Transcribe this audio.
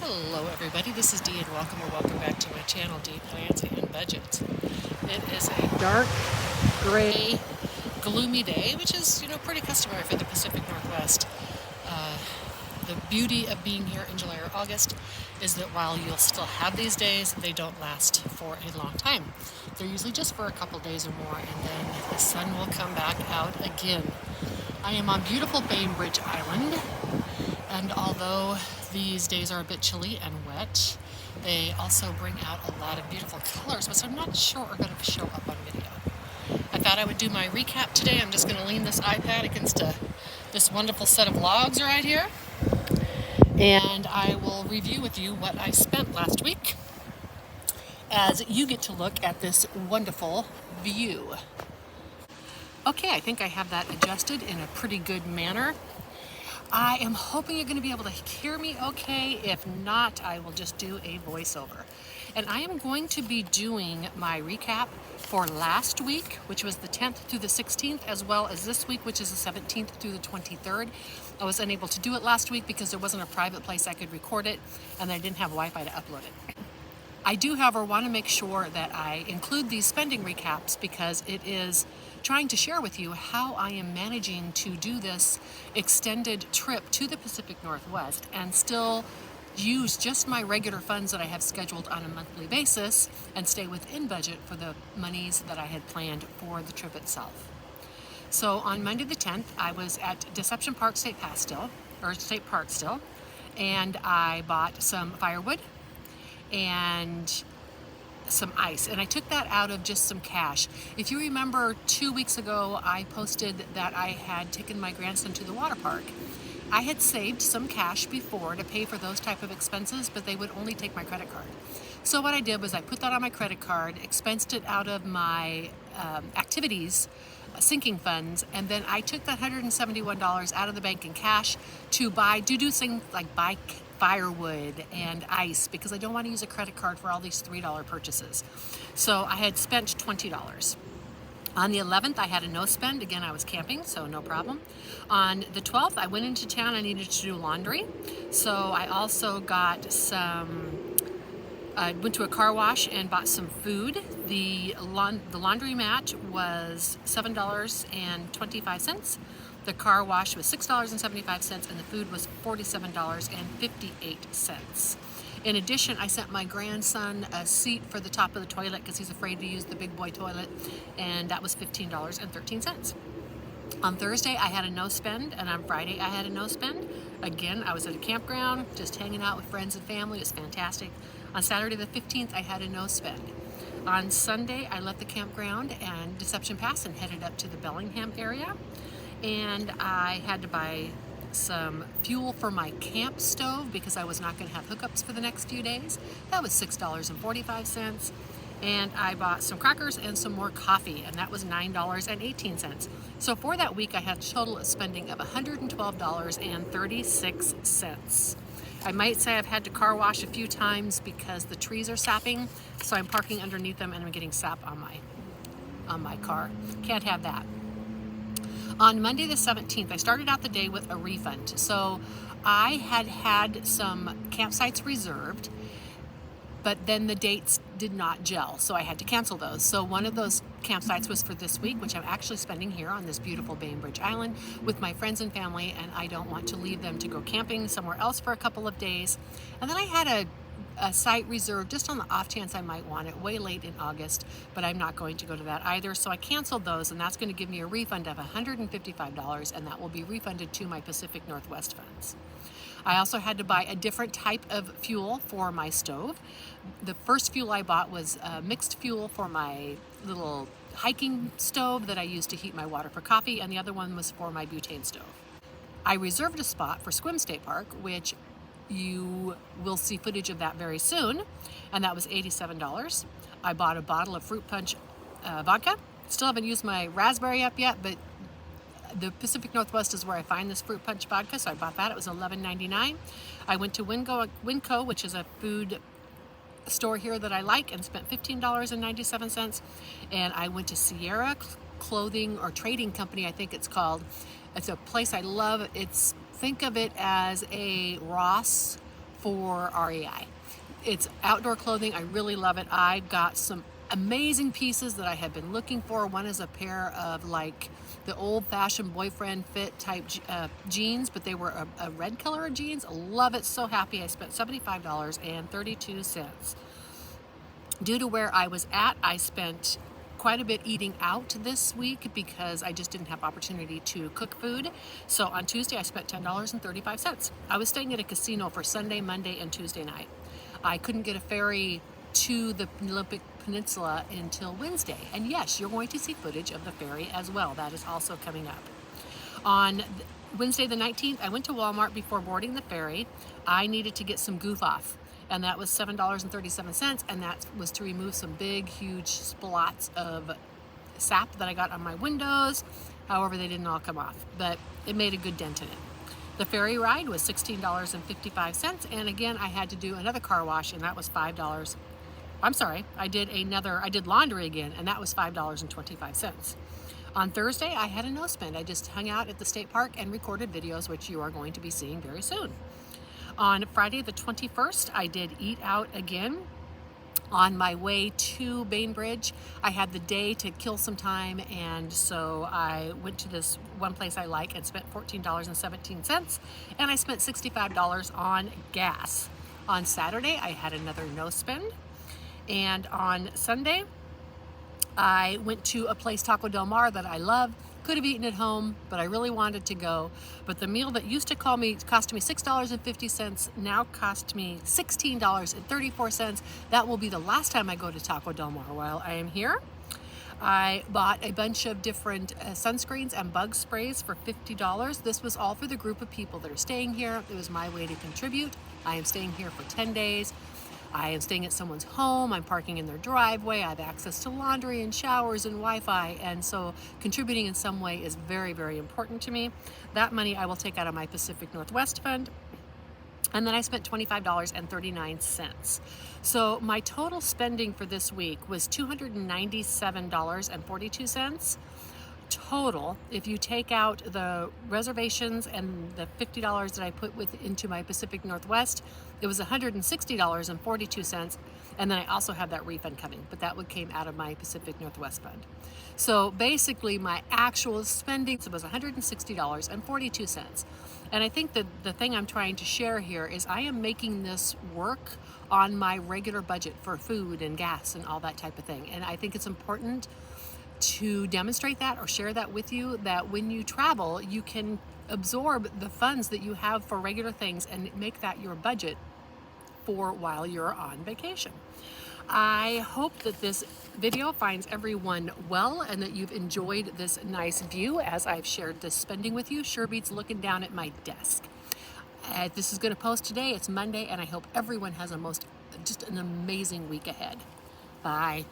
Hello everybody, this is Dee and welcome back to my channel, Dee Plans and Budgets. It is a dark, gray, gloomy day, which is, pretty customary for the Pacific Northwest. The beauty of being here in July or August is that while you'll still have these days, they don't last for a long time. They're usually just for a couple days or more, and then the sun will come back out again. I am on beautiful Bainbridge Island, and although these days are a bit chilly and wet, they also bring out a lot of beautiful colors, which I'm not sure are going to show up on video. I thought I would do my recap today. I'm just going to lean this iPad against this wonderful set of logs right here, and I will review with you what I spent last week as you get to look at this wonderful view. Okay, I think I have that adjusted in a pretty good manner. I am hoping you're going to be able to hear me okay. If not, I will just do a voiceover. And I am going to be doing my recap for last week, which was the 10th through the 16th, as well as this week, which is the 17th through the 23rd. I was unable to do it last week because there wasn't a private place I could record it, and I didn't have Wi-Fi to upload it. I do, however, want to make sure that I include these spending recaps because it is trying to share with you how I am managing to do this extended trip to the Pacific Northwest and still use just my regular funds that I have scheduled on a monthly basis and stay within budget for the monies that I had planned for the trip itself. So on Monday the 10th, I was at Deception Park State Park still, and I bought some firewood and some ice, and I took that out of just some cash. If you remember, 2 weeks ago I posted that I had taken my grandson to the water park. I had saved some cash before to pay for those type of expenses, but they would only take my credit card. So what I did was I put that on my credit card, expensed it out of my activities sinking funds, and then I took that $171 out of the bank in cash to do things like buy firewood and ice, because I don't want to use a credit card for all these $3 purchases. So I had spent $20. On the 11th, I had a no spend. Again, I was camping, so no problem. On the 12th, I went into town. I needed to do laundry. So I also got I went to a car wash and bought some food. The laundromat was $7.25. The car wash was $6.75, and the food was $47.58. In addition, I sent my grandson a seat for the top of the toilet because he's afraid to use the big boy toilet, and that was $15.13. On Thursday, I had a no spend, and on Friday, I had a no spend. Again, I was at a campground, just hanging out with friends and family. It was fantastic. On Saturday the 15th, I had a no spend. On Sunday, I left the campground and Deception Pass and headed up to the Bellingham area. And I had to buy some fuel for my camp stove because I was not going to have hookups for the next few days. That was $6.45. And I bought some crackers and some more coffee, and that was $9.18. So for that week, I had a total spending of $112.36. I might say I've had to car wash a few times because the trees are sapping, so I'm parking underneath them and I'm getting sap on my car. Can't have that. On Monday the 17th, I started out the day with a refund. So I had some campsites reserved, but then the dates did not gel, so I had to cancel those. So one of those campsites was for this week, which I'm actually spending here on this beautiful Bainbridge Island with my friends and family, and I don't want to leave them to go camping somewhere else for a couple of days. And then I had a site reserved just on the off chance I might want it way late in August, but I'm not going to go to that either. So I canceled those, and that's going to give me a refund of $155, and that will be refunded to my Pacific Northwest funds. I also had to buy a different type of fuel for my stove. The first fuel I bought was mixed fuel for my little hiking stove that I use to heat my water for coffee, and the other one was for my butane stove. I reserved a spot for Swim State Park, which you will see footage of that very soon, and that was $87. I bought a bottle of fruit punch vodka. Still haven't used my raspberry up yet, but the Pacific Northwest is where I find this fruit punch vodka, so I bought that. It was $11.99. I went to Winco, which is a food store here that I like, and spent $15.97. And I went to Sierra Clothing or Trading Company, I think it's called. It's a place I love. Think of it as a Ross for REI. It's outdoor clothing. I really love it. I got some amazing pieces that I have been looking for. One is a pair of like the old-fashioned boyfriend fit type jeans, but they were a red color of jeans. I love it. So happy. I spent $75.32. Due to where I was at, I spent quite a bit eating out this week because I just didn't have opportunity to cook food. So on Tuesday, I spent $10.35. I was staying at a casino for Sunday, Monday, and Tuesday night. I couldn't get a ferry to the Olympic Peninsula until Wednesday. And yes, you're going to see footage of the ferry as well. That is also coming up. On Wednesday the 19th, I went to Walmart before boarding the ferry. I needed to get some goof off, and that was $7.37, and that was to remove some big, huge splots of sap that I got on my windows. However, they didn't all come off, but it made a good dent in it. The ferry ride was $16.55, and again, I had to do another car wash, and that was $5. I'm sorry, I did laundry again, and that was $5.25. On Thursday, I had a no spend. I just hung out at the state park and recorded videos, which you are going to be seeing very soon. On Friday the 21st, I did eat out again. On my way to Bainbridge, I had the day to kill some time, and so I went to this one place I like and spent $14.17, and I spent $65 on gas. On Saturday, I had another no spend, and on Sunday, I went to a place, Taco Del Mar, that I love. Could have eaten at home, but I really wanted to go. But the meal that used to cost me $6.50 now cost me $16.34. That will be the last time I go to Taco Del Mar while I am here. I bought a bunch of different sunscreens and bug sprays for $50. This was all for the group of people that are staying here. It was my way to contribute. I am staying here for 10 days. I am staying at someone's home, I'm parking in their driveway, I have access to laundry and showers and Wi-Fi, and so contributing in some way is very, very important to me. That money I will take out of my Pacific Northwest Fund, and then I spent $25.39. So my total spending for this week was $297.42. Total, if you take out the reservations and the $50 that I put into my Pacific Northwest, it was $160.42, and then I also have that refund coming, but that one came out of my Pacific Northwest Fund. So basically my actual spending was $160.42. And I think that the thing I'm trying to share here is I am making this work on my regular budget for food and gas and all that type of thing. And I think it's important to demonstrate that or share that with you, that when you travel, you can absorb the funds that you have for regular things and make that your budget for while you're on vacation. I hope that this video finds everyone well and that you've enjoyed this nice view as I've shared this spending with you. Sure beats looking down at my desk. This is going to post today. It's Monday, and I hope everyone has just an amazing week ahead. Bye.